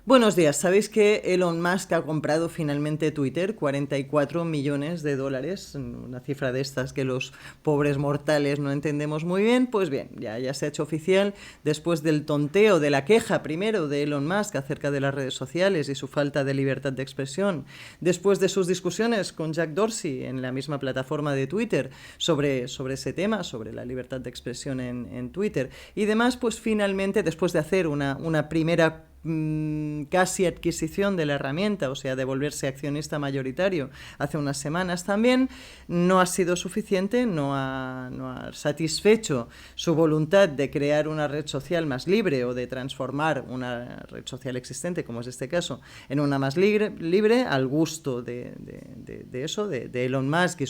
Buenos días. ¿Sabéis que Elon Musk ha comprado finalmente Twitter? 44 millones de dólares, una cifra de estas que los pobres mortales no entendemos muy bien. Pues bien, ya se ha hecho oficial después del tonteo, de la queja primero de Elon Musk acerca de las redes sociales y su falta de libertad de expresión, después de sus discusiones con Jack Dorsey en la misma plataforma de Twitter sobre ese tema, sobre la libertad de expresión en Twitter y demás. Pues finalmente, después de hacer una primera casi adquisición de la herramienta, o sea, de volverse accionista mayoritario hace unas semanas también, no ha sido suficiente, no ha satisfecho su voluntad de crear una red social más libre o de transformar una red social existente, como es este caso, en una más libre al gusto de Elon Musk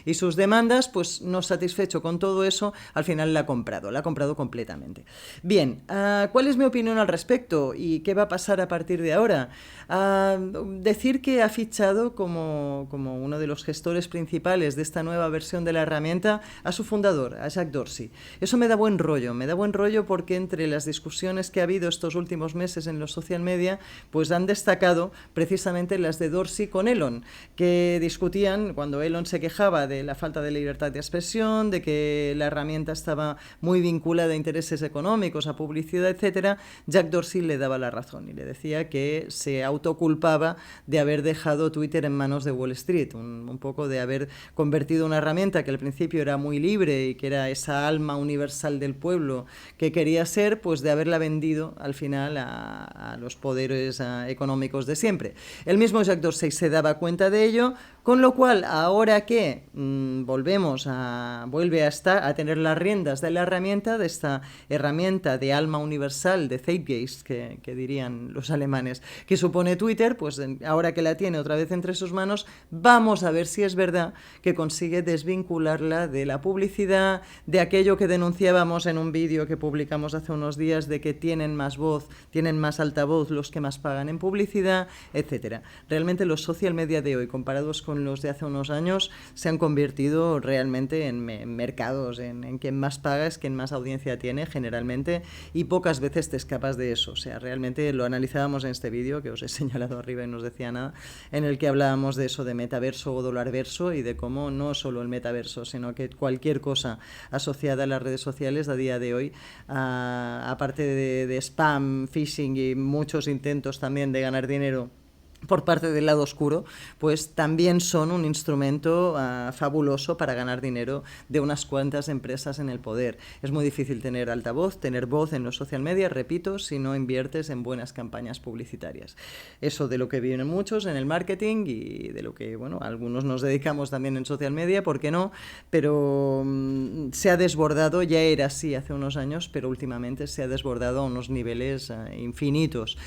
y sus demandas. Pues no satisfecho con todo eso, al final la ha comprado completamente. Bien, ¿cuál es mi opinión al respecto? ¿Y qué va a pasar a partir de ahora? Decir que ha fichado como uno de los gestores principales de esta nueva versión de la herramienta a su fundador, a Jack Dorsey. Eso me da buen rollo porque entre las discusiones que ha habido estos últimos meses en los social media, pues han destacado precisamente las de Dorsey con Elon, que discutían cuando Elon se quejaba de la falta de libertad de expresión, de que la herramienta estaba muy vinculada a intereses económicos, a publicidad, etcétera. Jack Dorsey le daba la razón y le decía que se autoculpaba de haber dejado Twitter en manos de Wall Street, un poco de haber convertido una herramienta que al principio era muy libre y que era esa alma universal del pueblo que quería ser, pues de haberla vendido al final a los poderes económicos de siempre. El mismo Jack Dorsey se daba cuenta de ello, con lo cual ahora que vuelve a tener las riendas de la herramienta, de esta herramienta de alma universal, de Zeitgeist, que dirían los alemanes, que supone Twitter, pues ahora que la tiene otra vez entre sus manos, vamos a ver si es verdad que consigue desvincularla de la publicidad, de aquello que denunciábamos en un vídeo que publicamos hace unos días, de que tienen más voz, tienen más altavoz los que más pagan en publicidad, etcétera. Realmente los social media de hoy, comparados con los de hace unos años, se han convertido realmente en mercados, en quien más paga es quien más audiencia tiene generalmente, y pocas veces te escapas de eso. O sea, realmente lo analizábamos en este vídeo que os he señalado arriba y no os decía nada, en el que hablábamos de eso, de metaverso o dolarverso, y de cómo no solo el metaverso, sino que cualquier cosa asociada a las redes sociales a día de hoy, aparte de spam, phishing y muchos intentos también de ganar dinero por parte del lado oscuro, pues también son un instrumento fabuloso para ganar dinero de unas cuantas empresas en el poder. Es muy difícil tener altavoz, tener voz en los social media, repito, si no inviertes en buenas campañas publicitarias. Eso de lo que viven muchos en el marketing y de lo que, bueno, algunos nos dedicamos también en social media, ¿por qué no? Pero se ha desbordado, ya era así hace unos años, pero últimamente se ha desbordado a unos niveles infinitos,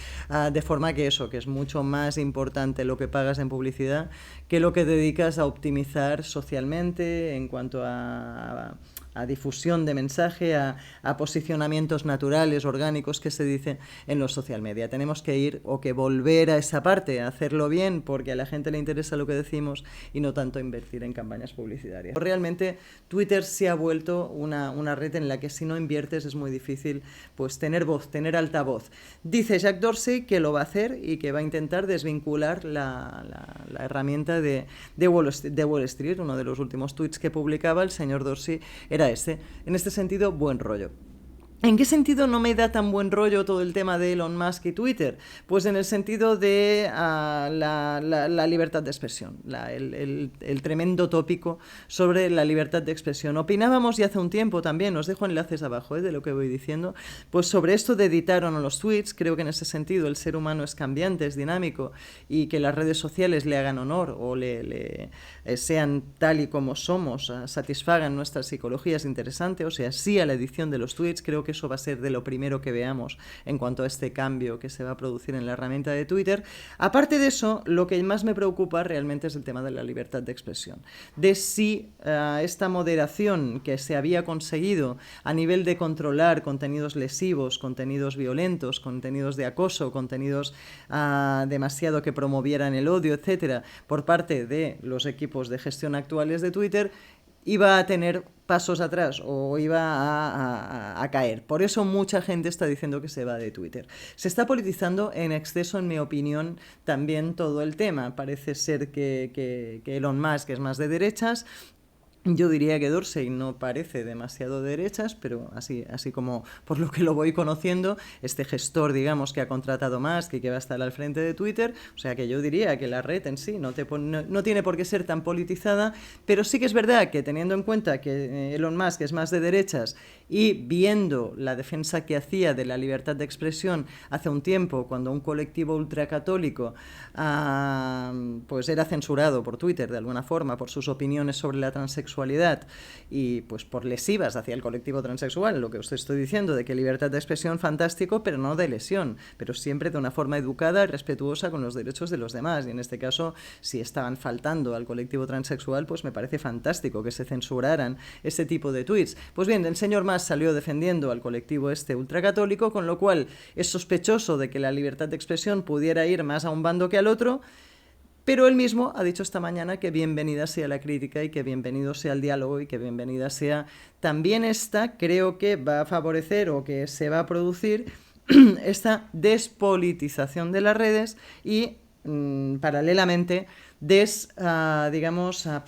de forma que eso, que es mucho más importante lo que pagas en publicidad que lo que dedicas a optimizar socialmente en cuanto a difusión de mensaje, a posicionamientos naturales, orgánicos que se dice en los social media. Tenemos que ir o que volver a esa parte, a hacerlo bien porque a la gente le interesa lo que decimos y no tanto invertir en campañas publicitarias. Realmente Twitter se ha vuelto una red en la que si no inviertes es muy difícil pues tener voz, tener altavoz. Dice Jack Dorsey que lo va a hacer y que va a intentar desvincular la herramienta de Wall Street. Uno de los últimos tweets que publicaba el señor Dorsey era en este sentido, buen rollo. ¿En qué sentido no me da tan buen rollo todo el tema de Elon Musk y Twitter? Pues en el sentido de la libertad de expresión, el tremendo tópico sobre la libertad de expresión. Opinábamos ya hace un tiempo también, os dejo enlaces abajo de lo que voy diciendo, pues sobre esto de editar o no los tweets. Creo que en ese sentido el ser humano es cambiante, es dinámico, y que las redes sociales le hagan honor o sean tal y como somos, satisfagan nuestra psicología es interesante. O sea, sí a la edición de los tweets. Creo que eso va a ser de lo primero que veamos en cuanto a este cambio que se va a producir en la herramienta de Twitter. Aparte de eso, lo que más me preocupa realmente es el tema de la libertad de expresión, de si esta moderación que se había conseguido a nivel de controlar contenidos lesivos, contenidos violentos, contenidos de acoso, contenidos demasiado que promovieran el odio, etcétera, por parte de los equipos de gestión actuales de Twitter, iba a tener pasos atrás o iba a caer. Por eso mucha gente está diciendo que se va de Twitter. Se está politizando en exceso, en mi opinión, también todo el tema. Parece ser que Elon Musk es más de derechas. Yo diría que Dorsey no parece demasiado de derechas, pero así como por lo que lo voy conociendo, este gestor, digamos, que ha contratado más, que va a estar al frente de Twitter, o sea que yo diría que la red en sí no tiene por qué ser tan politizada, pero sí que es verdad que teniendo en cuenta que Elon Musk es más de derechas y viendo la defensa que hacía de la libertad de expresión hace un tiempo, cuando un colectivo ultracatólico pues era censurado por Twitter de alguna forma por sus opiniones sobre la transexualidad y pues por lesivas hacia el colectivo transexual, lo que os estoy diciendo de que libertad de expresión fantástico, pero no de lesión, pero siempre de una forma educada y respetuosa con los derechos de los demás, y en este caso si estaban faltando al colectivo transexual, pues me parece fantástico que se censuraran ese tipo de tweets. Pues bien, el señor Mas salió defendiendo al colectivo este ultracatólico, con lo cual es sospechoso de que la libertad de expresión pudiera ir más a un bando que al otro. Pero él mismo ha dicho esta mañana que bienvenida sea la crítica y que bienvenido sea el diálogo y que bienvenida sea también esta, creo que va a favorecer o que se va a producir esta despolitización de las redes y paralelamente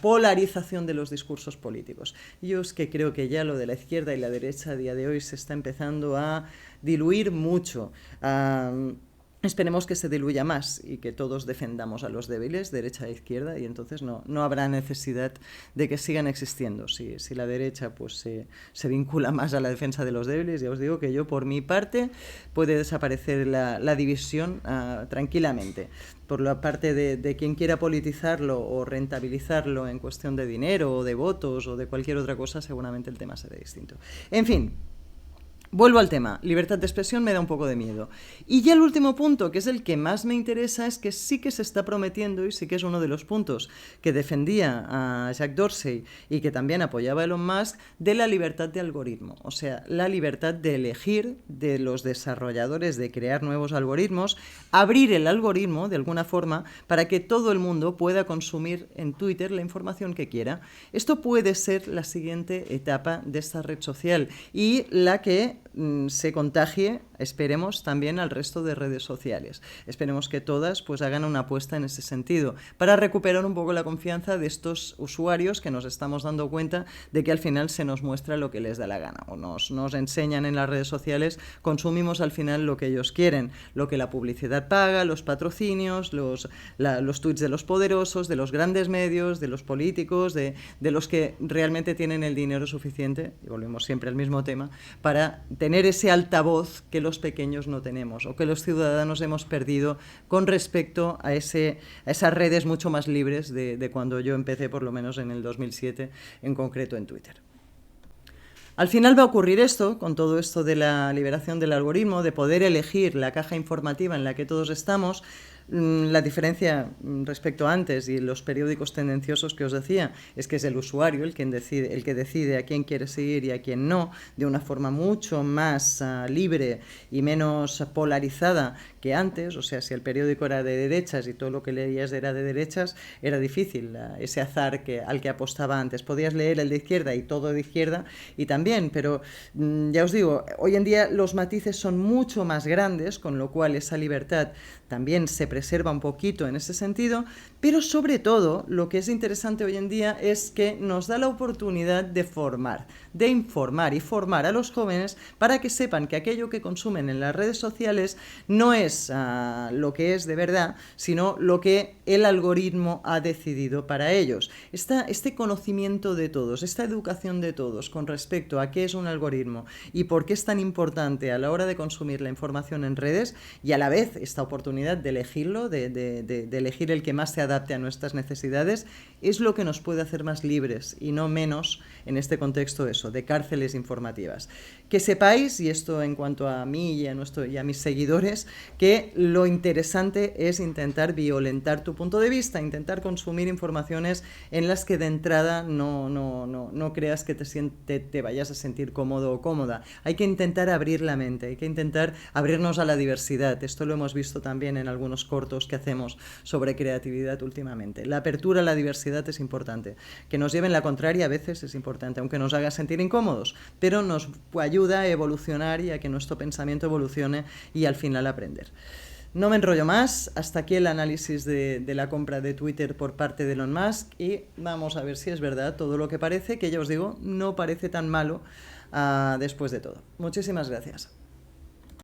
polarización de los discursos políticos. Yo es que creo que ya lo de la izquierda y la derecha a día de hoy se está empezando a diluir mucho. Esperemos que se diluya más y que todos defendamos a los débiles, derecha e izquierda, y entonces no habrá necesidad de que sigan existiendo. Si la derecha pues se vincula más a la defensa de los débiles, ya os digo que yo, por mi parte, puede desaparecer la división tranquilamente. Por la parte de quien quiera politizarlo o rentabilizarlo en cuestión de dinero o de votos o de cualquier otra cosa, seguramente el tema será distinto. En fin. Vuelvo al tema, libertad de expresión me da un poco de miedo. Y ya el último punto, que es el que más me interesa, es que sí que se está prometiendo, y sí que es uno de los puntos que defendía a Jack Dorsey y que también apoyaba a Elon Musk, de la libertad de algoritmo. O sea, la libertad de elegir de los desarrolladores de crear nuevos algoritmos, abrir el algoritmo de alguna forma para que todo el mundo pueda consumir en Twitter la información que quiera. Esto puede ser la siguiente etapa de esta red social y la que se contagie, esperemos, también al resto de redes sociales. Esperemos que todas pues hagan una apuesta en ese sentido, para recuperar un poco la confianza de estos usuarios que nos estamos dando cuenta de que al final se nos muestra lo que les da la gana, o nos enseñan en las redes sociales, consumimos al final lo que ellos quieren, lo que la publicidad paga, los patrocinios, los tweets de los poderosos, de los grandes medios, de los políticos, de los que realmente tienen el dinero suficiente, y volvemos siempre al mismo tema, para tener ese altavoz que los pequeños no tenemos o que los ciudadanos hemos perdido con respecto a esas redes mucho más libres de cuando yo empecé, por lo menos en el 2007, en concreto en Twitter. Al final va a ocurrir esto, con todo esto de la liberación del algoritmo, de poder elegir la caja informativa en la que todos estamos. La diferencia respecto a antes y los periódicos tendenciosos que os decía es que es el usuario el que decide a quién quiere seguir y a quién no, de una forma mucho más libre y menos polarizada que antes. O sea, si el periódico era de derechas y todo lo que leías era de derechas, era difícil ese azar al que apostaba antes. Podías leer el de izquierda y todo de izquierda y también, pero ya os digo, hoy en día los matices son mucho más grandes, con lo cual esa libertad también se preserva un poquito en ese sentido, pero sobre todo lo que es interesante hoy en día es que nos da la oportunidad de formar, de informar y formar a los jóvenes para que sepan que aquello que consumen en las redes sociales no es lo que es de verdad, sino lo que el algoritmo ha decidido para ellos. Este conocimiento de todos, esta educación de todos con respecto a qué es un algoritmo y por qué es tan importante a la hora de consumir la información en redes, y a la vez esta oportunidad de elegirlo, de elegir el que más se adapte a nuestras necesidades, es lo que nos puede hacer más libres y no menos en este contexto de cárceles informativas. Que sepáis, y esto en cuanto a mí y a mis seguidores, que lo interesante es intentar violentar tu punto de vista, intentar consumir informaciones en las que de entrada no creas que te vayas a sentir cómodo o cómoda. Hay que intentar abrir la mente, hay que intentar abrirnos a la diversidad. Esto lo hemos visto también en algunos cortos que hacemos sobre creatividad últimamente. La apertura a la diversidad es importante. Que nos lleven la contraria a veces es importante, aunque nos haga sentir incómodos, pero nos ayuda a evolucionar y a que nuestro pensamiento evolucione y al final aprender. No me enrollo más, hasta aquí el análisis de la compra de Twitter por parte de Elon Musk y vamos a ver si es verdad todo lo que parece, que ya os digo, no parece tan malo después de todo. Muchísimas gracias.